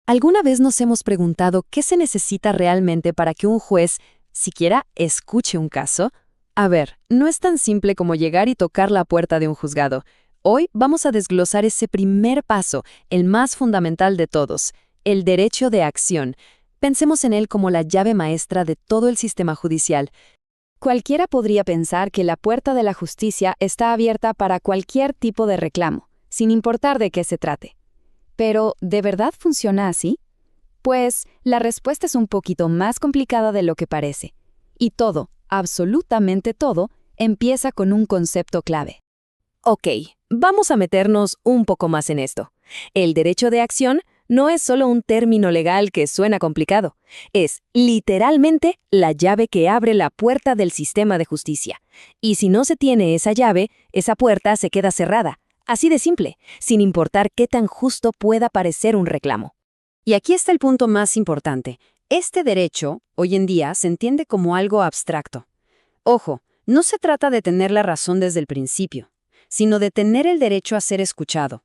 ¿Alguna vez nos hemos preguntado qué se necesita realmente para que un juez siquiera escuche un caso? A ver, no es tan simple como llegar y tocar la puerta de un juzgado. Hoy vamos a desglosar ese primer paso, el más fundamental de todos, el derecho de acción. Pensemos en él como la llave maestra de todo el sistema judicial. Cualquiera podría pensar que la puerta de la justicia está abierta para cualquier tipo de reclamo, sin importar de qué se trate. Pero, ¿de verdad funciona así? Pues, la respuesta es un poquito más complicada de lo que parece. Y todo, absolutamente todo, empieza con un concepto clave. Ok, vamos a meternos un poco más en esto. El derecho de acción no es solo un término legal que suena complicado. Es literalmente la llave que abre la puerta del sistema de justicia. Y si no se tiene esa llave, esa puerta se queda cerrada. Así de simple, sin importar qué tan justo pueda parecer un reclamo. Y aquí está el punto más importante. Este derecho, hoy en día, se entiende como algo abstracto. Ojo, no se trata de tener la razón desde el principio, sino de tener el derecho a ser escuchado.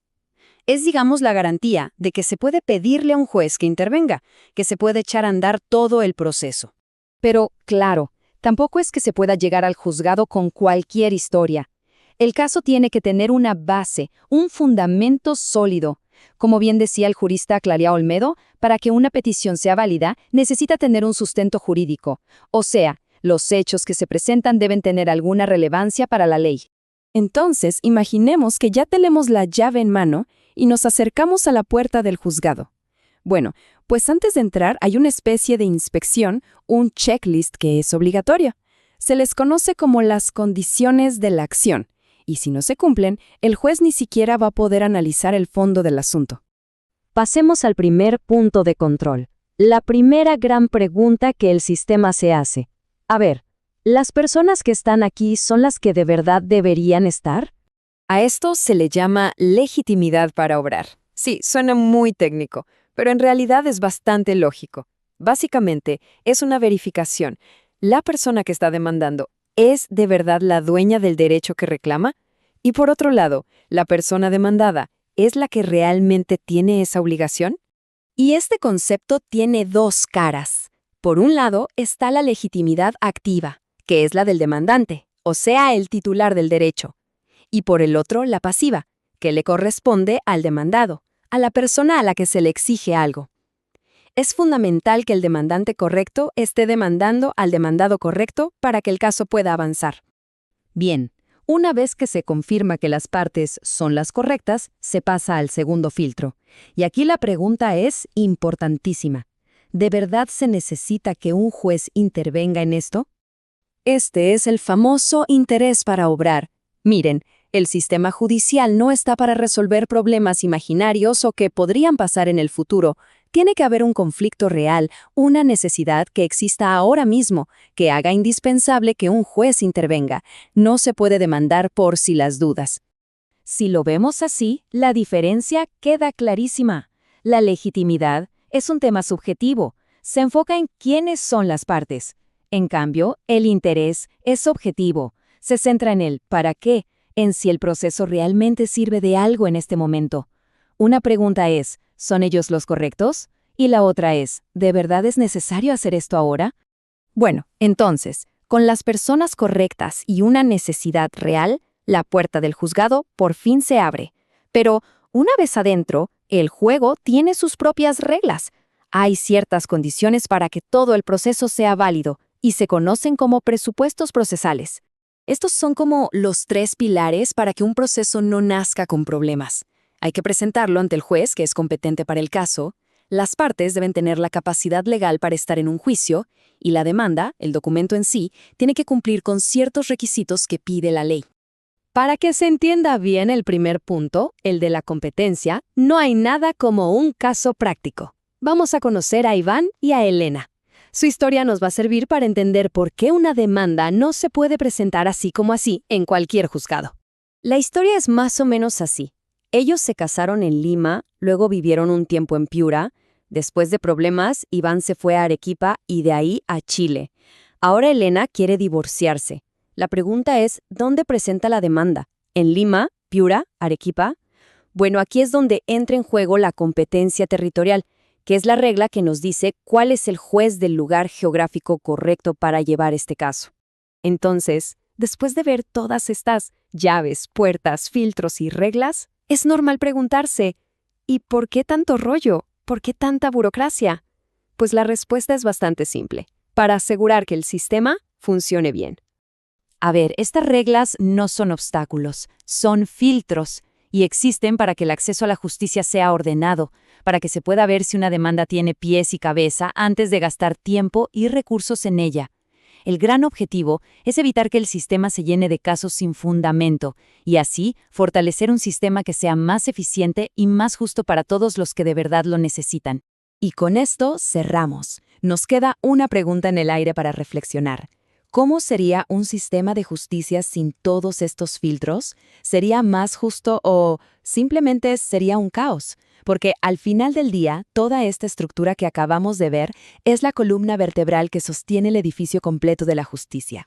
Es, digamos, la garantía de que se puede pedirle a un juez que intervenga, que se puede echar a andar todo el proceso. Pero, claro, tampoco es que se pueda llegar al juzgado con cualquier historia. El caso tiene que tener una base, un fundamento sólido. Como bien decía el jurista Claria Olmedo, para que una petición sea válida, necesita tener un sustento jurídico. O sea, los hechos que se presentan deben tener alguna relevancia para la ley. Entonces, imaginemos que ya tenemos la llave en mano y nos acercamos a la puerta del juzgado. Bueno, pues antes de entrar hay una especie de inspección, un checklist que es obligatorio. Se les conoce como las condiciones de la acción. Y si no se cumplen, el juez ni siquiera va a poder analizar el fondo del asunto. Pasemos al primer punto de control. La primera gran pregunta que el sistema se hace. A ver, ¿las personas que están aquí son las que de verdad deberían estar? A esto se le llama legitimidad para obrar. Sí, suena muy técnico, pero en realidad es bastante lógico. Básicamente, es una verificación. ¿La persona que está demandando es de verdad la dueña del derecho que reclama? Y por otro lado, ¿la persona demandada es la que realmente tiene esa obligación? Y este concepto tiene dos caras. Por un lado está la legitimidad activa, que es la del demandante, o sea, el titular del derecho. Y por el otro, la pasiva, que le corresponde al demandado, a la persona a la que se le exige algo. Es fundamental que el demandante correcto esté demandando al demandado correcto para que el caso pueda avanzar. Bien, una vez que se confirma que las partes son las correctas, se pasa al segundo filtro. Y aquí la pregunta es importantísima. ¿De verdad se necesita que un juez intervenga en esto? Este es el famoso interés para obrar. Miren, el sistema judicial no está para resolver problemas imaginarios o que podrían pasar en el futuro. Tiene que haber un conflicto real, una necesidad que exista ahora mismo, que haga indispensable que un juez intervenga. No se puede demandar por si las dudas. Si lo vemos así, la diferencia queda clarísima. La legitimidad es un tema subjetivo. Se enfoca en quiénes son las partes. En cambio, el interés es objetivo. Se centra en el ¿para qué?, en si el proceso realmente sirve de algo en este momento. Una pregunta es, ¿son ellos los correctos? Y la otra es, ¿de verdad es necesario hacer esto ahora? Bueno, entonces, con las personas correctas y una necesidad real, la puerta del juzgado por fin se abre. Pero, una vez adentro, el juego tiene sus propias reglas. Hay ciertas condiciones para que todo el proceso sea válido y se conocen como presupuestos procesales. Estos son como los 3 pilares para que un proceso no nazca con problemas. Hay que presentarlo ante el juez, que es competente para el caso. Las partes deben tener la capacidad legal para estar en un juicio, y la demanda, el documento en sí, tiene que cumplir con ciertos requisitos que pide la ley. Para que se entienda bien el primer punto, el de la competencia, no hay nada como un caso práctico. Vamos a conocer a Iván y a Elena. Su historia nos va a servir para entender por qué una demanda no se puede presentar así como así en cualquier juzgado. La historia es más o menos así. Ellos se casaron en Lima, luego vivieron un tiempo en Piura. Después de problemas, Iván se fue a Arequipa y de ahí a Chile. Ahora Elena quiere divorciarse. La pregunta es, ¿dónde presenta la demanda? ¿En Lima? ¿Piura? ¿Arequipa? Bueno, aquí es donde entra en juego la competencia territorial, que es la regla que nos dice cuál es el juez del lugar geográfico correcto para llevar este caso. Entonces, después de ver todas estas llaves, puertas, filtros y reglas, es normal preguntarse, ¿y por qué tanto rollo? ¿Por qué tanta burocracia? Pues la respuesta es bastante simple, para asegurar que el sistema funcione bien. A ver, estas reglas no son obstáculos, son filtros, y existen para que el acceso a la justicia sea ordenado, para que se pueda ver si una demanda tiene pies y cabeza antes de gastar tiempo y recursos en ella. El gran objetivo es evitar que el sistema se llene de casos sin fundamento y así fortalecer un sistema que sea más eficiente y más justo para todos los que de verdad lo necesitan. Y con esto cerramos. Nos queda una pregunta en el aire para reflexionar. ¿Cómo sería un sistema de justicia sin todos estos filtros? ¿Sería más justo o simplemente sería un caos? Porque al final del día, toda esta estructura que acabamos de ver es la columna vertebral que sostiene el edificio completo de la justicia.